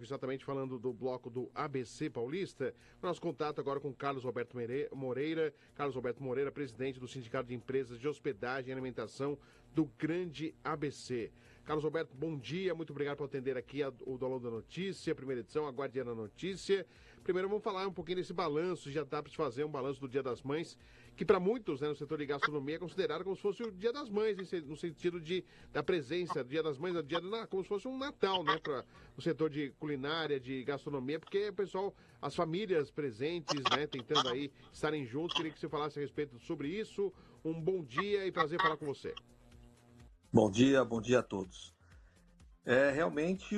exatamente falando do bloco do ABC Paulista. Nosso contato agora com Carlos Roberto Moreira. Carlos Roberto Moreira, presidente do Sindicato de Empresas de Hospedagem e Alimentação do Grande ABC. Carlos Roberto, bom dia, muito obrigado por atender aqui o Download da Notícia, primeira edição, a Guardiana Notícia. Primeiro vamos falar um pouquinho desse balanço, já dá para se fazer um balanço do Dia das Mães, que para muitos, né, no setor de gastronomia é considerado como se fosse o Dia das Mães, no sentido da presença do Dia das Mães, como se fosse um Natal, né, para o setor de culinária, de gastronomia, porque o pessoal, as famílias presentes, né, tentando aí estarem juntos. Queria que você falasse a respeito sobre isso. Um bom dia e prazer falar com você. Bom dia a todos. Realmente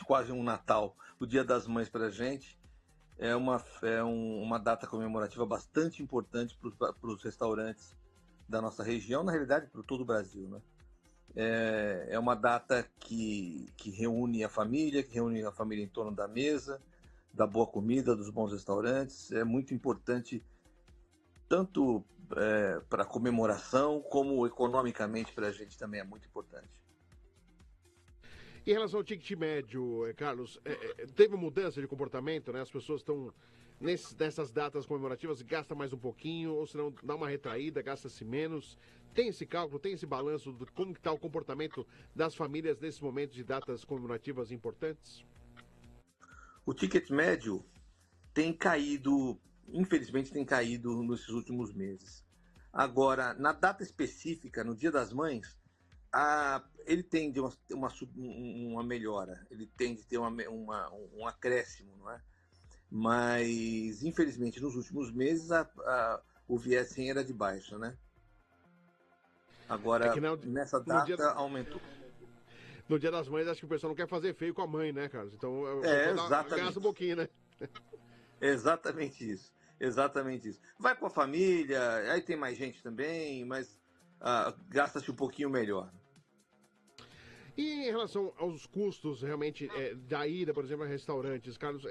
quase um Natal, o Dia das Mães para a gente é uma data comemorativa bastante importante para os restaurantes da nossa região, na realidade para todo o Brasil, né? É uma data que reúne a família, em torno da mesa, da boa comida, dos bons restaurantes. É muito importante tanto para a comemoração, como economicamente para a gente também é muito importante. Em relação ao ticket médio, Carlos, teve mudança de comportamento, né? As pessoas estão, nessas datas comemorativas, gasta mais um pouquinho, ou senão dá uma retraída, gasta-se menos. Tem esse cálculo, tem esse balanço de como está o comportamento das famílias nesses momentos de datas comemorativas importantes? O ticket médio tem caído, infelizmente tem caído nesses últimos meses. Agora, na data específica, no Dia das Mães, ele tende uma melhora, ele tende a ter um acréscimo, não é? Mas, infelizmente, nos últimos meses, o viés sim era de baixa, né? Agora, nessa data, aumentou. No Dia das Mães, acho que o pessoal não quer fazer feio com a mãe, né, Carlos? Então, o pessoal gasta um pouquinho, né? Exatamente isso. Vai com a família, aí tem mais gente também, mas gasta-se um pouquinho melhor. E em relação aos custos, realmente, da ida, por exemplo, a restaurantes, Carlos,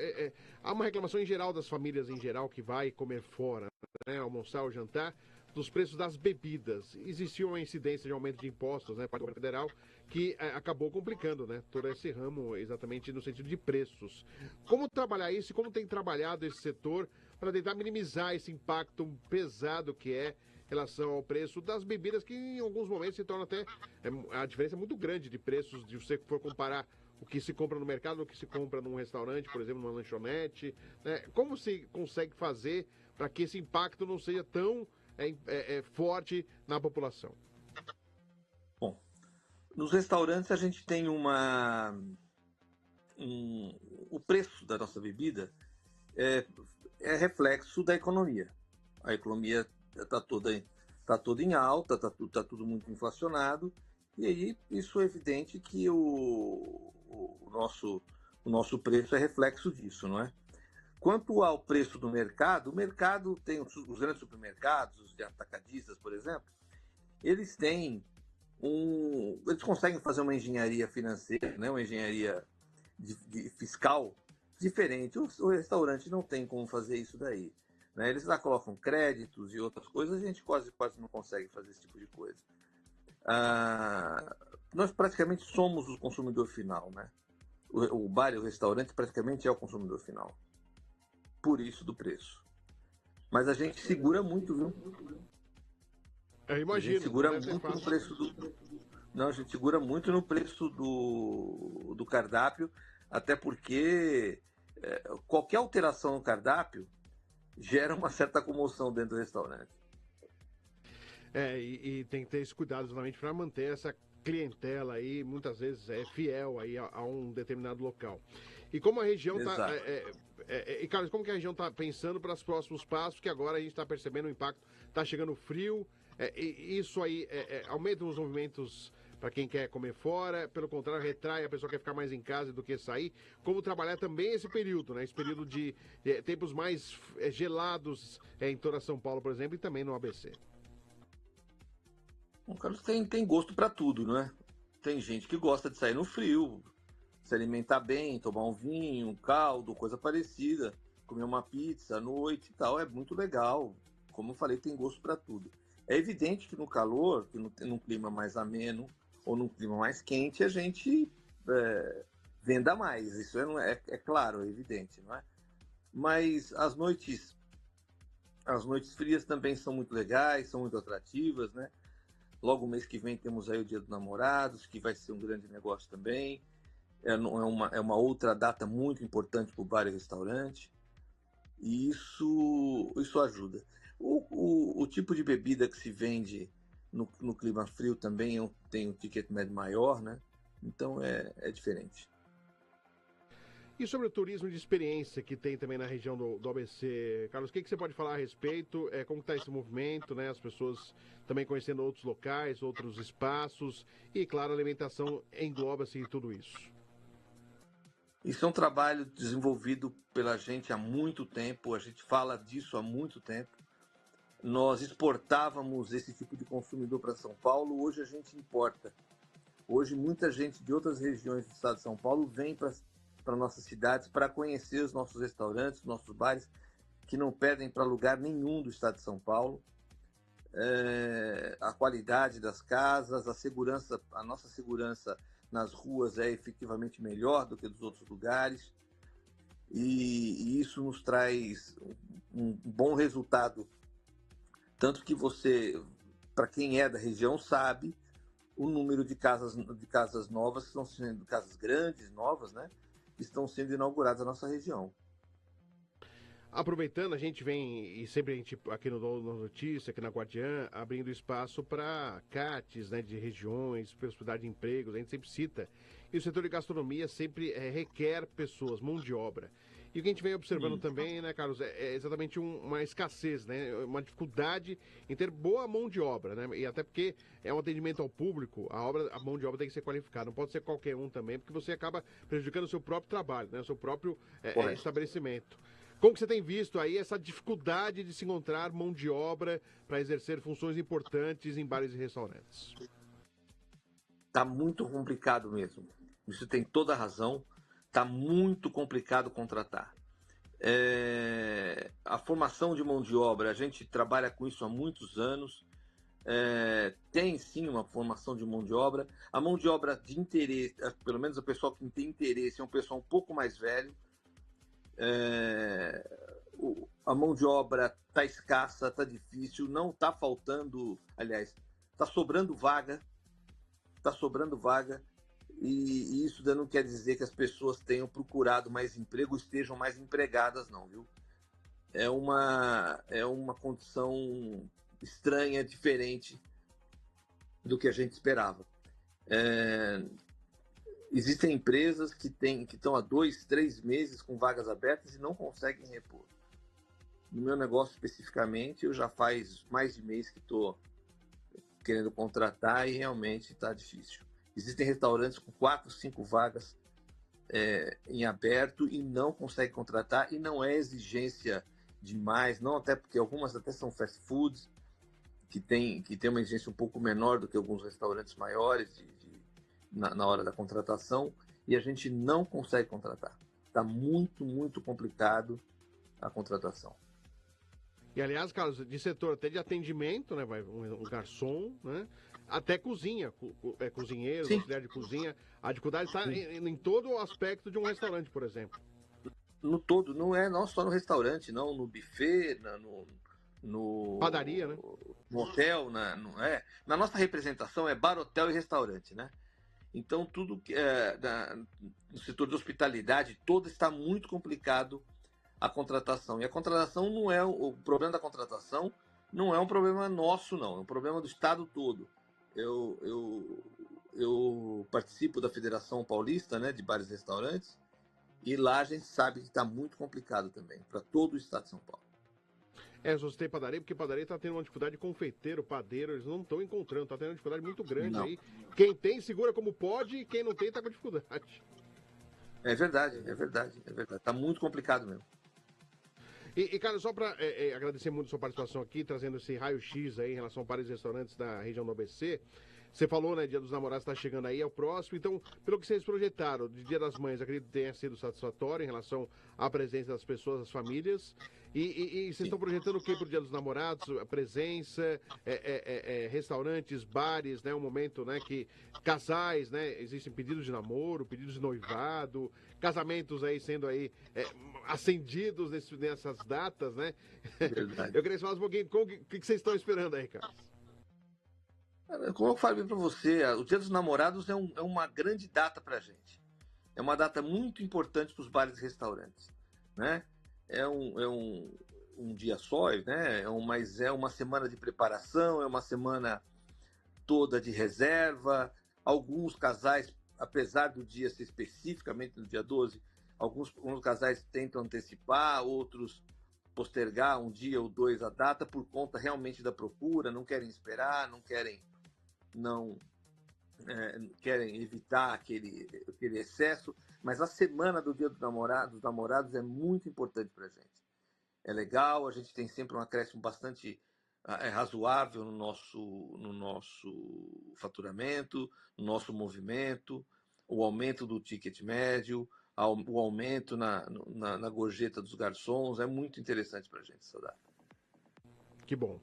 há uma reclamação em geral das famílias em geral que vai comer fora, né, almoçar ou jantar, dos preços das bebidas. Existiu uma incidência de aumento de impostos, né, para o governo federal, que acabou complicando, né, todo esse ramo, exatamente no sentido de preços. Como trabalhar isso e como tem trabalhado esse setor para tentar minimizar esse impacto pesado que é em relação ao preço das bebidas, que em alguns momentos se torna até... a diferença é muito grande de preços, de você for comparar o que se compra no mercado, o que se compra num restaurante, por exemplo, numa lanchonete, né? Como se consegue fazer para que esse impacto não seja tão forte na população? Bom, nos restaurantes a gente tem o preço da nossa bebida é reflexo da economia. A economia está toda em alta, tá tudo muito inflacionado, e aí isso é evidente que o nosso preço é reflexo disso, não é? Quanto ao preço do mercado, o mercado tem os grandes supermercados, os de atacadistas, por exemplo, eles conseguem fazer uma engenharia financeira, né? Uma engenharia fiscal diferente. O restaurante não tem como fazer isso daí, né? Eles lá colocam créditos e outras coisas, a gente quase não consegue fazer esse tipo de coisa. Nós praticamente somos o consumidor final, né? O bar e o restaurante praticamente é o consumidor final. Por isso do preço. Mas a gente segura muito, viu? Eu imagino. A gente segura muito no preço do... Não, a gente segura muito no preço do cardápio, até porque qualquer alteração no cardápio gera uma certa comoção dentro do restaurante. E tem que ter esse cuidado exatamente para manter essa clientela aí, muitas vezes fiel aí a um determinado local. E como a região está... e, Carlos, como que a região está pensando para os próximos passos, que agora a gente está percebendo o impacto, está chegando frio, e isso aí aumenta os movimentos para quem quer comer fora, pelo contrário, retrai, a pessoa quer ficar mais em casa do que sair. Como trabalhar também esse período, né? Esse período de tempos mais gelados em toda São Paulo, por exemplo, e também no ABC. O Carlos tem gosto para tudo, não é? Tem gente que gosta de sair no frio, se alimentar bem, tomar um vinho, um caldo, coisa parecida, comer uma pizza à noite e tal, é muito legal. Como eu falei, tem gosto para tudo. É evidente que no calor, que num clima mais ameno ou num clima mais quente, a gente venda mais. Isso é claro, é evidente, não é? Mas as noites frias também são muito legais, são muito atrativas, né? Logo, o mês que vem temos aí o Dia dos Namorados, que vai ser um grande negócio também. É uma outra data muito importante para o bar e restaurante. E isso ajuda. O tipo de bebida que se vende no clima frio também tem um ticket médio maior, né? Então é diferente. E sobre o turismo de experiência que tem também na região do ABC, Carlos, o que você pode falar a respeito? Como está esse movimento, né? As pessoas também conhecendo outros locais, outros espaços e, claro, a alimentação engloba-se tudo isso. Isso é um trabalho desenvolvido pela gente há muito tempo, a gente fala disso há muito tempo. Nós exportávamos esse tipo de consumidor para São Paulo, hoje a gente importa. Hoje muita gente de outras regiões do estado de São Paulo vem para nossas cidades para conhecer os nossos restaurantes, os nossos bares, que não pedem para lugar nenhum do estado de São Paulo. A qualidade das casas, a nossa segurança nas ruas é efetivamente melhor do que dos outros lugares. E isso nos traz um bom resultado. Tanto que para quem é da região, sabe o número de casas novas, que estão sendo casas grandes, novas, né? Que estão sendo inauguradas na nossa região. Aproveitando, a gente vem, e sempre a gente aqui no Notícia, aqui na Guardiã, abrindo espaço para CATs, né, de regiões, possibilidade de empregos, a gente sempre cita. E o setor de gastronomia sempre requer pessoas, mão de obra. E o que a gente vem observando também, né, Carlos, é exatamente uma escassez, né, uma dificuldade em ter boa mão de obra, né, e até porque é um atendimento ao público, a mão de obra tem que ser qualificada, não pode ser qualquer um também, porque você acaba prejudicando o seu próprio trabalho, né, o seu próprio estabelecimento. Como que você tem visto aí essa dificuldade de se encontrar mão de obra para exercer funções importantes em bares e restaurantes? Tá muito complicado mesmo. Isso tem toda a razão. Tá muito complicado contratar. A formação de mão de obra, a gente trabalha com isso há muitos anos. Tem sim uma formação de mão de obra. A mão de obra de interesse, pelo menos o pessoal que tem interesse, é um pessoal um pouco mais velho. A mão de obra está escassa, está difícil, não está faltando, aliás, está sobrando vaga, e isso não quer dizer que as pessoas tenham procurado mais emprego, estejam mais empregadas, não, viu? É uma condição estranha, diferente do que a gente esperava. Existem empresas que estão há 2, 3 meses com vagas abertas e não conseguem repor. No meu negócio especificamente, eu já faz mais de mês que estou querendo contratar e realmente está difícil. Existem restaurantes com 4, 5 vagas em aberto e não conseguem contratar, e não é exigência demais, não, até porque algumas até são fast foods, que tem uma exigência um pouco menor do que alguns restaurantes maiores na hora da contratação, e a gente não consegue contratar. Está muito, muito complicado a contratação. E aliás, Carlos, de setor até de atendimento, né? Vai um garçom, né? Até cozinha, cozinheiro, auxiliar de cozinha. A dificuldade está em todo o aspecto de um restaurante, por exemplo. No todo, não só no restaurante, não, no buffet, no Padaria, né? No hotel, na nossa representação é bar, hotel e restaurante, né? Então tudo no setor de hospitalidade todo está muito complicado a contratação. E a contratação não é o problema da contratação, não é um problema nosso, não, é um problema do estado todo. Eu participo da Federação Paulista, né, de bares e restaurantes, e lá a gente sabe que está muito complicado também, para todo o estado de São Paulo. Eu citei padaria, porque padaria está tendo uma dificuldade, confeiteiro, padeiro, eles não estão encontrando, está tendo uma dificuldade muito grande aí. Quem tem, segura como pode, e quem não tem, está com dificuldade. É verdade. Está muito complicado mesmo. E cara, só para agradecer muito a sua participação aqui, trazendo esse raio-x aí em relação a bares e restaurantes da região do ABC, Você falou, né, Dia dos Namorados está chegando aí, é o próximo. Então, pelo que vocês projetaram de Dia das Mães, acredito que tenha sido satisfatório em relação à presença das pessoas, das famílias. E vocês estão projetando o que para o Dia dos Namorados? A presença, restaurantes, bares, né? Um momento, né, que casais, né? Existem pedidos de namoro, pedidos de noivado, casamentos aí sendo aí acendidos nessas datas, né? Verdade. Eu queria que você falasse um pouquinho o que vocês estão esperando aí, Carlos. Como eu falei para você, o Dia dos Namorados é uma grande data para a gente. É uma data muito importante para os bares e restaurantes, né? Um dia só, né? Mas é uma semana de preparação, é uma semana toda de reserva. Alguns casais, apesar do dia ser especificamente no dia 12, alguns casais tentam antecipar, outros postergar um dia ou dois a data por conta realmente da procura, não querem esperar, não querem evitar aquele excesso, mas a semana do Dia dos Namorados é muito importante para a gente. É legal, a gente tem sempre um acréscimo bastante razoável no nosso faturamento, no nosso movimento, o aumento do ticket médio, o aumento na gorjeta dos garçons, é muito interessante para a gente essa data. Que bom.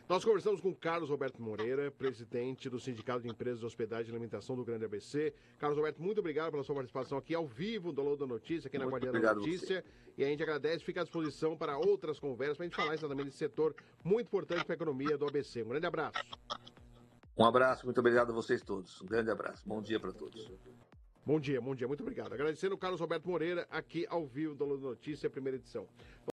Nós conversamos com Carlos Roberto Moreira, presidente do Sindicato de Empresas de Hospedagem e Alimentação do Grande ABC. Carlos Roberto, muito obrigado pela sua participação aqui ao vivo do Alô da Notícia, aqui na Guardiã da Notícia. E a gente agradece, fica à disposição para outras conversas, para a gente falar exatamente desse setor muito importante para a economia do ABC. Um grande abraço. Um abraço, muito obrigado a vocês todos. Um grande abraço. Bom dia para todos. Bom dia, muito obrigado. Agradecendo o Carlos Roberto Moreira aqui ao vivo do Alô da Notícia, primeira edição.